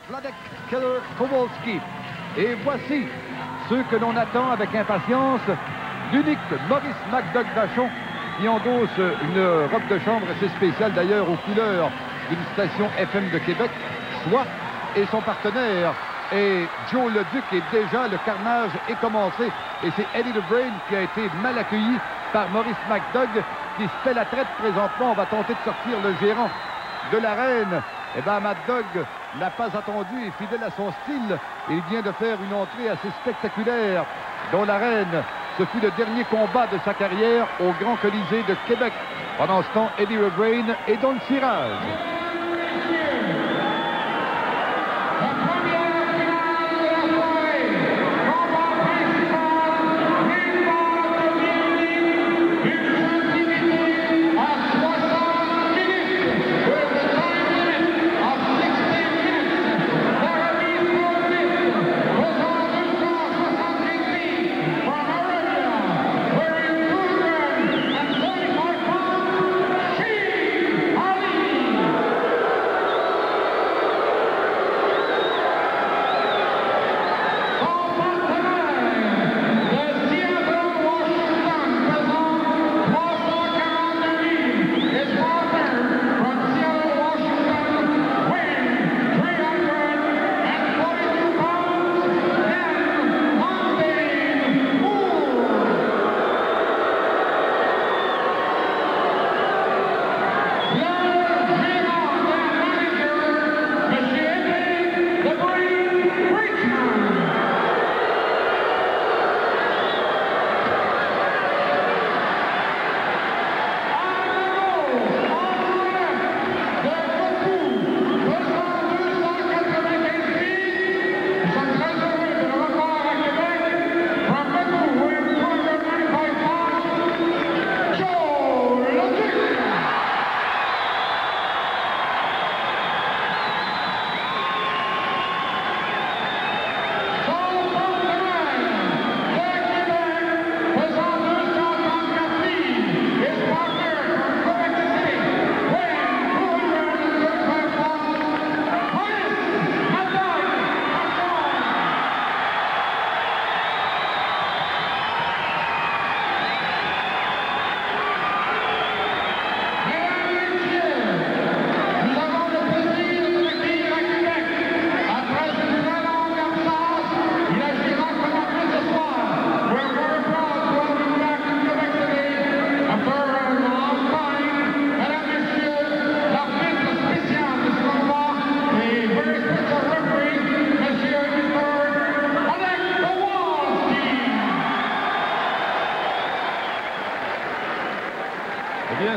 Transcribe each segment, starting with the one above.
Wladek Killer Kowalski. Et voici ceux que l'on attend avec impatience. L'unique Maurice McDoug Vachon qui endosse une robe de chambre assez spéciale d'ailleurs aux couleurs d'une station FM de Québec, soit, et son partenaire. Et Joe Leduc est déjà, le carnage est commencé. Et c'est Eddie the Brain qui a été mal accueilli par Maurice McDoug qui se fait la traite présentement. On va tenter de sortir le gérant de l'arène. Eh bien, McDoug n'a pas attendu et fidèle à son style. Il vient de faire une entrée assez spectaculaire dans l'arène. Ce fut le dernier combat de sa carrière au Grand Colisée de Québec. Pendant ce temps, Eddie the Brain est dans le cirage.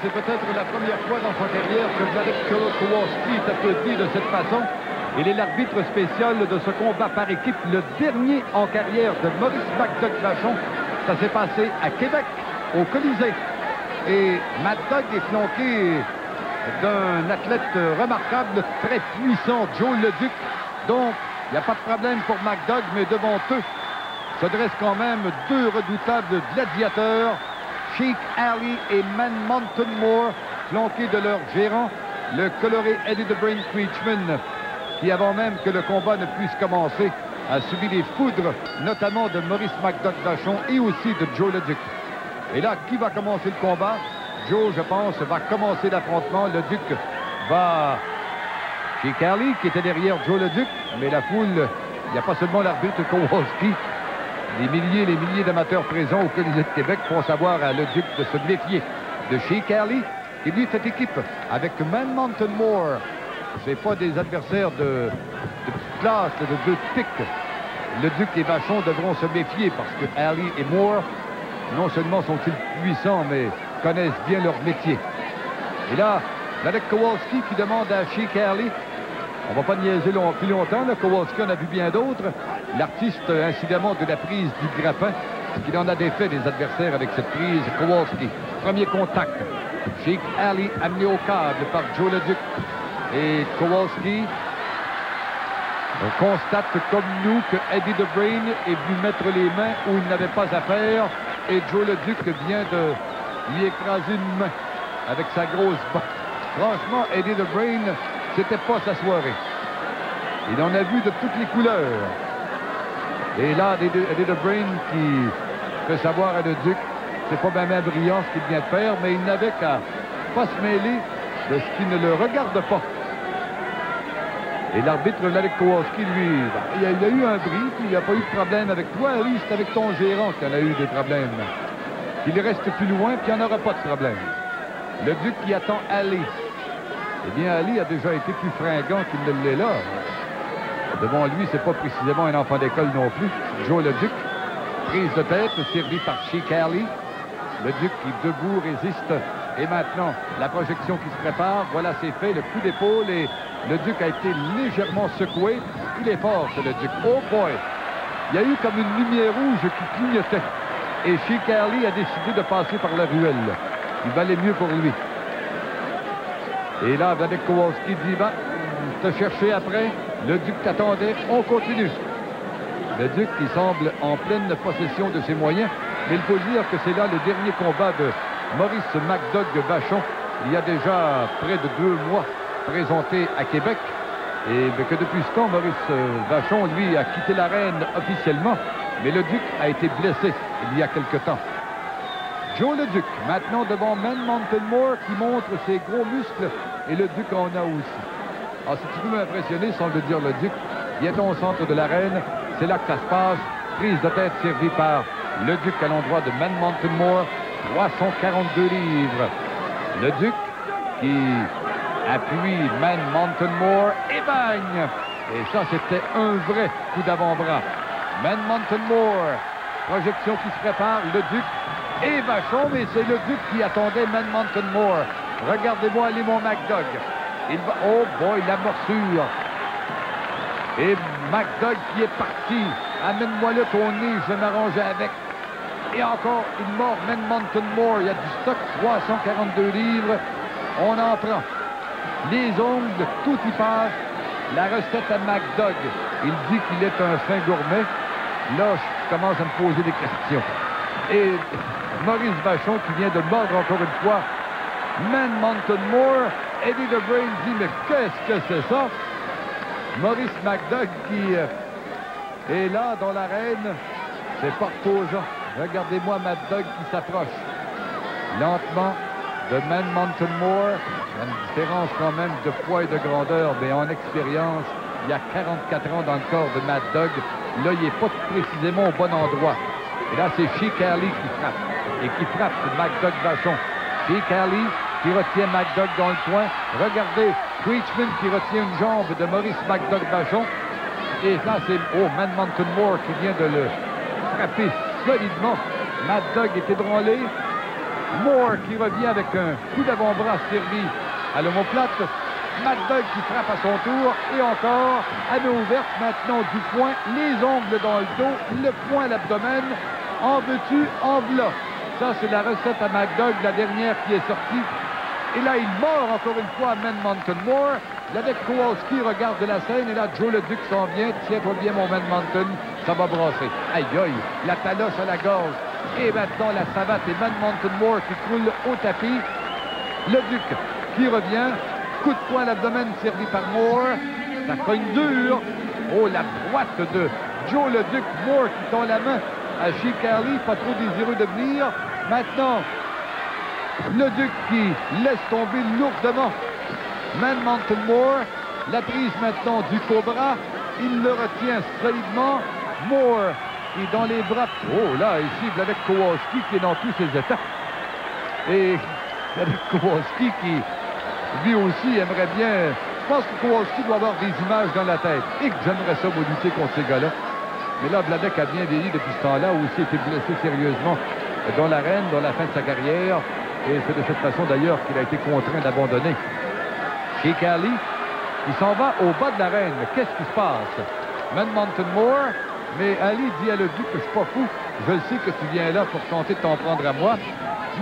C'est peut-être la première fois dans sa carrière que Wladek Killer Kowalski est applaudi de cette façon. Il est l'arbitre spécial de ce combat par équipe, le dernier en carrière de Maurice McDoug Vachon. Ça s'est passé à Québec, au Colisée. Et McDoug est flanqué d'un athlète remarquable, très puissant, Joe Leduc. Donc, il n'y a pas de problème pour McDoug, mais devant eux se dressent quand même deux redoutables gladiateurs, Sheik Ali et Man Mountain Moore, flanqués de leur gérant, le coloré Eddie the Brain Creechman, qui avant même que le combat ne puisse commencer, a subi les foudres, notamment de Maurice McDoug Vachon et aussi de Joe Leduc. Et là, qui va commencer le combat? Joe, je pense, va commencer l'affrontement. Leduc va... Sheik Ali, qui était derrière Joe Leduc, mais la foule, il n'y a pas seulement l'arbitre Kowalski. Les milliers d'amateurs présents au Colisée de Québec font savoir à Leduc de se méfier de Sheik Ali, qui lui fait équipe avec Man Mountain Moore. C'est pas des adversaires de petite classe, de deux pics. Leduc et Vachon devront se méfier parce que Ali et Moore, non seulement sont-ils puissants, mais connaissent bien leur métier. Et là, Wladek Kowalski qui demande à Sheik Ali, on va pas niaiser plus longtemps, là. Kowalski en a vu bien d'autres. L'artiste, incidemment, de la prise du grappin, qu'il en a défait des adversaires avec cette prise. Kowalski, premier contact. Sheik Ali amené au câble par Joe Leduc. Et Kowalski constate comme nous que Eddie the Brain est venu mettre les mains où il n'avait pas à faire. Et Joe Leduc vient de lui écraser une main avec sa grosse botte. Franchement, Eddie the Brain, c'était pas sa soirée. Il en a vu de toutes les couleurs. Et là, Eddie the Brain qui fait savoir à le Duc, c'est pas bien brillant ce qu'il vient de faire, mais il n'avait qu'à pas se mêler de ce qui ne le regarde pas. Et l'arbitre Vladek Kowalski, lui, il a eu un bris, puis il n'a pas eu de problème avec toi, Ali, c'est avec ton gérant qu'il en a eu des problèmes. Il reste plus loin, puis il n'y en aura pas de problème. Le Duc qui attend Ali. Eh bien, Ali a déjà été plus fringant qu'il ne l'est là. Devant lui, c'est pas précisément un enfant d'école non plus. Joe le Duc, prise de tête, servi par Sheik Ali. Le Duc qui, debout, résiste. Et maintenant, la projection qui se prépare. Voilà, c'est fait. Le coup d'épaule et le Duc a été légèrement secoué. Il est fort, c'est le Duc. Oh boy! Il y a eu comme une lumière rouge qui clignotait. Et Sheik Ali a décidé de passer par la ruelle. Il valait mieux pour lui. Et là, Vladek Kowalski dit, va te chercher après. Le Duc t'attendait. On continue. Le Duc qui semble en pleine possession de ses moyens. Mais il faut dire que c'est là le dernier combat de Maurice McDoug Vachon. Il y a déjà près de 2 mois présenté à Québec. Et que depuis ce temps, Maurice Vachon, lui, a quitté l'arène officiellement. Mais le Duc a été blessé il y a quelque temps. Joe le Duc, maintenant devant Man Mountain Moore qui montre ses gros muscles. Et le Duc en a aussi. Alors, si tu peux m'impressionner, semble dire le Duc, bientôt au centre de l'arène. C'est là que ça se passe. Prise de tête servie par le Duc à l'endroit de Man Mountain Moore. 342 livres. Le Duc qui appuie Man Mountain Moore et bagne. Et ça, c'était un vrai coup d'avant-bras. Man Mountain Moore. Projection qui se prépare. Le Duc et Vachon, mais c'est le Duc qui attendait Man Mountain Moore. Regardez-moi aller mon McDoug. Il va... Oh boy, la morsure. Et McDoug qui est parti. Amène-moi-le ton nez, je vais m'arranger avec. Et encore, il mord Man Mountain Moore. Il y a du stock, 342 livres. On en prend. Les ongles, tout y passe. La recette à McDoug. Il dit qu'il est un fin gourmet. Là, je commence à me poser des questions. Et Maurice Vachon qui vient de mordre encore une fois Man Mountain Moore. Eddie the Brain dit, mais qu'est-ce que c'est ça? Maurice McDoug qui est là dans l'arène. C'est partout aux gens. Regardez-moi McDoug qui s'approche lentement de Man Mountain Moore. Il y a une différence quand même de poids et de grandeur, mais en expérience, il y a 44 ans dans le corps de McDoug. Là, il n'est pas précisément au bon endroit. Et là, c'est Sheik Ali qui frappe. Et qui frappe McDoug Vachon. Sheik Ali qui retient McDoug dans le coin. Regardez, Preachman qui retient une jambe de Maurice McDoug Vachon. Et là, c'est Man Mountain Moore qui vient de le frapper solidement. McDoug est ébranlé. Moore qui revient avec un coup d'avant-bras servi à l'omoplate. McDoug qui frappe à son tour. Et encore, à main ouverte maintenant du poing. Les ongles dans le dos. Le poing à l'abdomen. En veux-tu, en v'là. Ça, c'est la recette à McDoug, la dernière qui est sortie. Et là, il mord encore une fois à Man Mountain Moore. Vladek Kowalski regarde la scène. Et là, Joe le Duc s'en vient. Tiens-toi bien, mon Man Mountain. Ça va brasser. Aïe, aïe. La taloche à la gorge. Et maintenant, la savate et Man Mountain Moore qui croule au tapis. Le Duc qui revient. Coup de poing à l'abdomen servi par Moore. Ça cogne dur. Oh, la droite de Joe le Duc. Moore qui tend la main à Sheik Ali, pas trop désireux de venir. Maintenant, le Duc qui laisse tomber lourdement Man Mountain Moore. La prise maintenant du Cobra. Il le retient solidement. Moore qui est dans les bras. Oh là, ici, Vladek Kowalski qui est dans tous ses états. Et Vladek Kowalski qui, lui aussi, aimerait bien... Je pense que Kowalski doit avoir des images dans la tête. Et que j'aimerais ça me lutter contre ces gars-là. Mais là, Vladek a bien vieilli depuis ce temps-là, aussi été blessé sérieusement dans l'arène, dans la fin de sa carrière. Et c'est de cette façon, d'ailleurs, qu'il a été contraint d'abandonner. Sheik Ali, il s'en va au bas de l'arène. Qu'est-ce qui se passe? Man Mountain Moore, mais Ali dit à le Duc que je suis pas fou. Je sais que tu viens là pour tenter de t'en prendre à moi.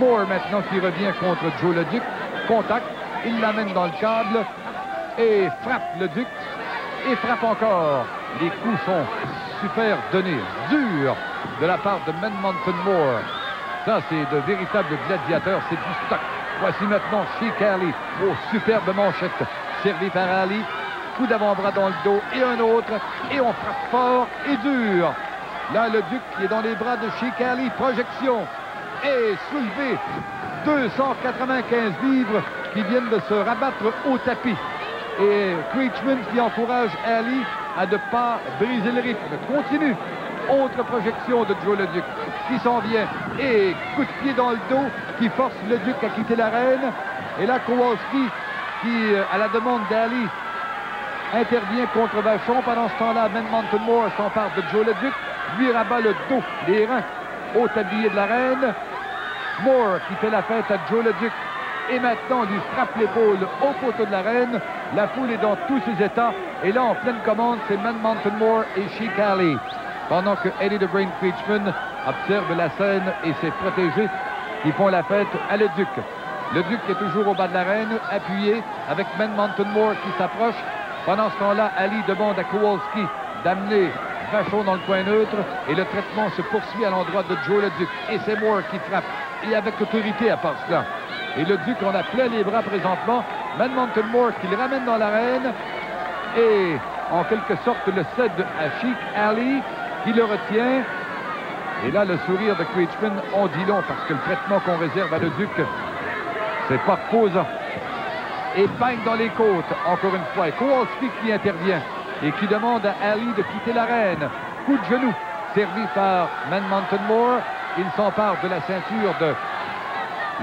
Moore, maintenant, qui revient contre Joe le Duc. Contact, il l'amène dans le câble et frappe le Duc. Et frappe encore. Les coups sont super donnés, durs, de la part de Man Mountain Moore. Ça, c'est de véritables gladiateurs, c'est du stock. Voici maintenant Sheik Ali. Oh, superbe manchette, servi par Ali. coup d'avant-bras dans le dos et un autre, et on frappe fort et dur. Là, le Duc qui est dans les bras de Sheik Ali, projection, et soulevé 295 livres qui viennent de se rabattre au tapis. Et Creechman qui encourage Ali à ne pas briser le rythme. Continue. Autre projection de Joe le Duc qui s'en vient. Et coup de pied dans le dos qui force le Duc à quitter l'arène. Et là, Kowalski qui, à la demande d'Ali, intervient contre Vachon. Pendant ce temps-là, Ben Mountain Moore s'empare de Joe le Duc, lui rabat le dos, les reins au tablier de l'arène. Moore qui fait la fête à Joe le Duc et maintenant lui frappe l'épaule au poteau de l'arène. La foule est dans tous ses états. Et là, en pleine commande, c'est Man Mountain Moore et Sheik Ali. Pendant que Eddie the Brain Creechman observe la scène et ses protégés qui font la fête à le Duc. Le Duc est toujours au bas de l'arène, appuyé avec Man Mountain Moore qui s'approche. Pendant ce temps-là, Ali demande à Kowalski d'amener Vachon dans le coin neutre et le traitement se poursuit à l'endroit de Joe le Duc. Et c'est Moore qui frappe, et avec autorité à part cela. Et le Duc en a plein les bras présentement. Man Mountain Moore qui le ramène dans l'arène et en quelque sorte le cède à Sheik Ali qui le retient. Et là, le sourire de Creechman, on dit long parce que le traitement qu'on réserve à le Duc, c'est pas reposant. Et bang dans les côtes, encore une fois. Et Kowalski qui intervient et qui demande à Ali de quitter l'arène. Coup de genou servi par Man Mountain Moore. Il s'empare de la ceinture de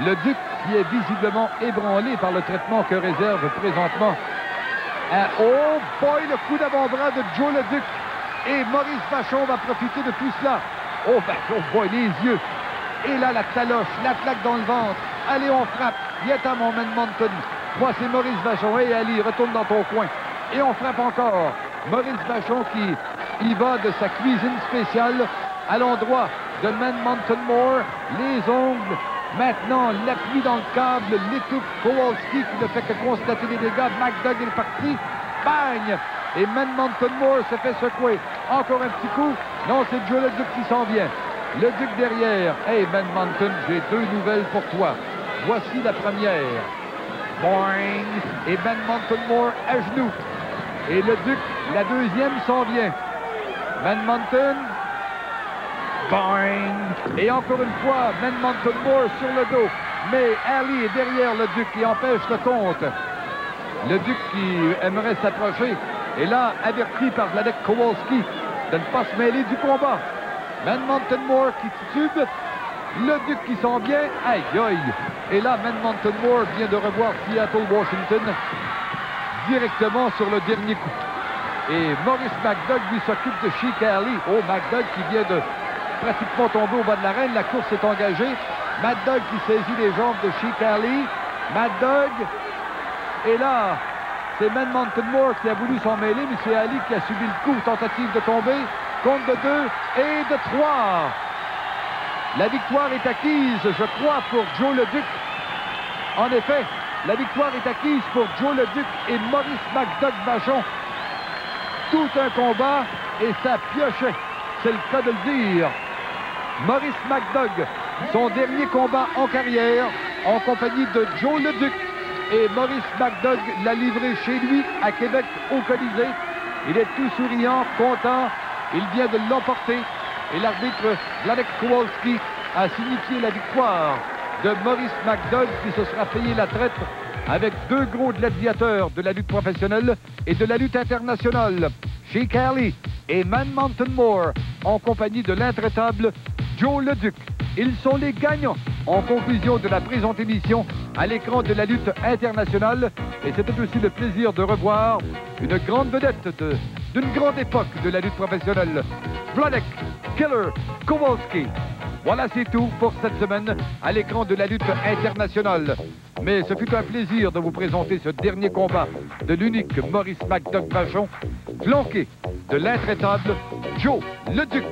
le Duc qui est visiblement ébranlé par le traitement que réserve présentement. Oh boy, le coup d'avant-bras de Joe le Duc. Et Maurice Vachon va profiter de tout cela. Oh, Vachon, boy, les yeux. Et là, la taloche, la claque dans le ventre. Allez, on frappe. Viens à mon Man Mountain. Moi, c'est Maurice Vachon. Et Ali, retourne dans ton coin. Et on frappe encore. Maurice Vachon qui y va de sa cuisine spéciale à l'endroit de Man Mountain Moore. Les ongles. Maintenant, l'appui dans le câble, l'étouffe Kowalski qui ne fait que constater les dégâts. McDoug est parti. Bang! Et Man Mountain Moore se fait secouer. Encore un petit coup. Non, c'est Joe le Duc qui s'en vient. Le Duc derrière. Hey, Man Mountain, j'ai deux nouvelles pour toi. Voici la première. Boing! Et Man Mountain Moore à genoux. Et le Duc, la deuxième s'en vient. Man Mountain. Boing! Et encore une fois, Man Mountain Moore sur le dos. Mais Ali est derrière le Duc qui empêche le compte. Le Duc qui aimerait s'approcher est là, averti par Vladek Kowalski de ne pas se mêler du combat. Man Mountain Moore qui titube. Le Duc qui s'en vient. Aïe, aïe. Et là, Man Mountain Moore vient de revoir Seattle, Washington directement sur le dernier coup. Et Maurice McDoug lui s'occupe de Sheik Ali. Oh, McDoug qui vient de pratiquement tomber au bas de l'arène. La course est engagée. McDoug qui saisit les jambes de Sheik Ali. McDoug. Et là, c'est Man Mountain Moore qui a voulu s'en mêler, mais c'est Ali qui a subi le coup. Tentative de tomber. Compte de 2 et de 3. La victoire est acquise, je crois, pour Joe le Duc. En effet, la victoire est acquise pour Joe le Duc et Maurice McDoug Vachon. Tout un combat et ça piochait, c'est le cas de le dire. Maurice McDoug, son dernier combat en carrière, en compagnie de Joe le Duc. Et Maurice McDoug l'a livré chez lui, à Québec, au Colisée. Il est tout souriant, content. Il vient de l'emporter. Et l'arbitre Vladek Kowalski a signifié la victoire de Maurice McDoug qui se sera payé la traite avec deux gros gladiateurs de la lutte professionnelle et de la lutte internationale. Sheik Ali et Man Mountain Moore en compagnie de l'intraitable Joe le Duc. Ils sont les gagnants en conclusion de la présente émission à l'écran de la lutte internationale. Et c'était aussi le plaisir de revoir une grande vedette d'une grande époque de la lutte professionnelle, Vladek Killer Kowalski. Voilà, c'est tout pour cette semaine à l'écran de la lutte internationale. Mais ce fut un plaisir de vous présenter ce dernier combat de l'unique Maurice McDoug Vachon, flanqué de l'intraitable Joe le Duc.